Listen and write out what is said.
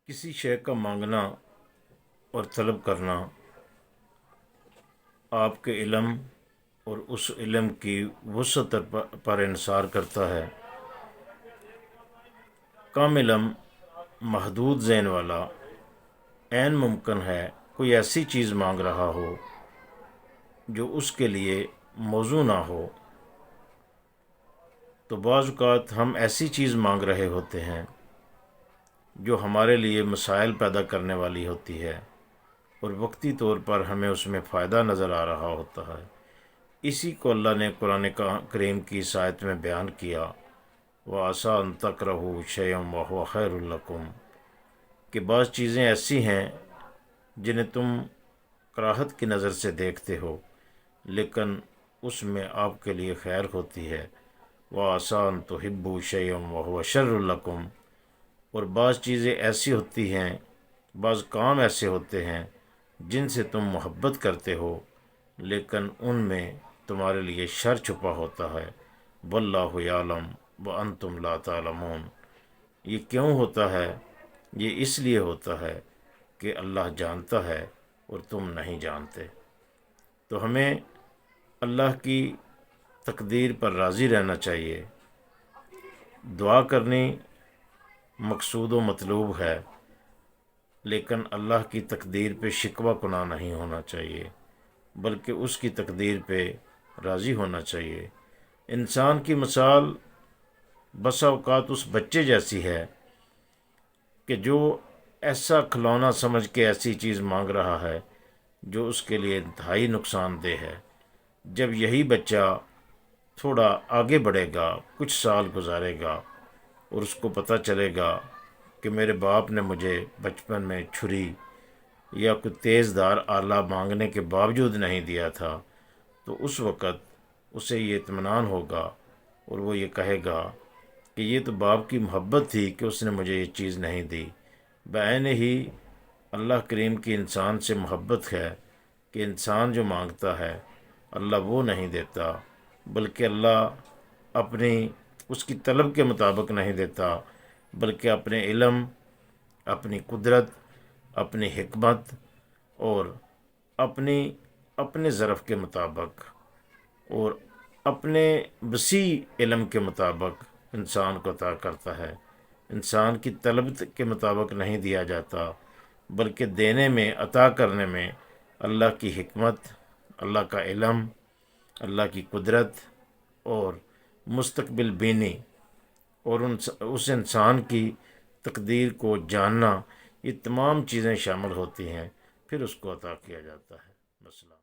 کسی شے کا مانگنا اور طلب کرنا آپ کے علم اور اس علم کی وسعت پر انحصار کرتا ہے۔ کم علم محدود ذہن والا عین ممکن ہے کوئی ایسی چیز مانگ رہا ہو جو اس کے لیے موزوں نہ ہو، تو بعض اوقات ہم ایسی چیز مانگ رہے ہوتے ہیں جو ہمارے لیے مسائل پیدا کرنے والی ہوتی ہے اور وقتی طور پر ہمیں اس میں فائدہ نظر آ رہا ہوتا ہے۔ اسی کو اللہ نے قرآن کریم کی اس آیت میں بیان کیا، وَعَسَىٰ أَن تَكْرَهُوا شَيْئًا وَهُوَ خَيْرٌ لَكُمْ، کہ بعض چیزیں ایسی ہیں جنہیں تم کراہت کی نظر سے دیکھتے ہو لیکن اس میں آپ کے لیے خیر ہوتی ہے۔ وَعَسَىٰ أَن تُحِبُّوا شَيْئًا وَهُوَ شَرٌّ لَكُمْ، اور بعض چیزیں ایسی ہوتی ہیں، بعض کام ایسے ہوتے ہیں جن سے تم محبت کرتے ہو لیکن ان میں تمہارے لیے شر چھپا ہوتا ہے۔ وَاللَّهُ يَعْلَمُ وَأَنْتُمْ لَا تَعْلَمُونَ، یہ کیوں ہوتا ہے؟ یہ اس لیے ہوتا ہے کہ اللہ جانتا ہے اور تم نہیں جانتے۔ تو ہمیں اللہ کی تقدیر پر راضی رہنا چاہیے۔ دعا کرنی مقصود و مطلوب ہے لیکن اللہ کی تقدیر پہ شکوہ کناہ نہیں ہونا چاہیے بلکہ اس کی تقدیر پہ راضی ہونا چاہیے۔ انسان کی مثال بسا اوقات اس بچے جیسی ہے کہ جو ایسا کھلونا سمجھ کے ایسی چیز مانگ رہا ہے جو اس کے لیے انتہائی نقصان دہ ہے۔ جب یہی بچہ تھوڑا آگے بڑھے گا، کچھ سال گزارے گا اور اس کو پتہ چلے گا کہ میرے باپ نے مجھے بچپن میں چھری یا کوئی تیز دھار آلہ مانگنے کے باوجود نہیں دیا تھا، تو اس وقت اسے یہ اطمینان ہوگا اور وہ یہ کہے گا کہ یہ تو باپ کی محبت تھی کہ اس نے مجھے یہ چیز نہیں دی۔ بعین ہی اللہ کریم کی انسان سے محبت ہے کہ انسان جو مانگتا ہے اللہ وہ نہیں دیتا بلکہ اللہ اپنی اس کی طلب کے مطابق نہیں دیتا بلکہ اپنے علم، اپنی قدرت، اپنی حکمت اور اپنے ظرف کے مطابق اور اپنے وسیع علم کے مطابق انسان کو عطا کرتا ہے۔ انسان کی طلب کے مطابق نہیں دیا جاتا بلکہ دینے میں، عطا کرنے میں اللہ کی حکمت، اللہ کا علم، اللہ کی قدرت اور مستقبل بینی اور اس انسان کی تقدیر کو جاننا، یہ تمام چیزیں شامل ہوتی ہیں، پھر اس کو عطا کیا جاتا ہے۔ مثلا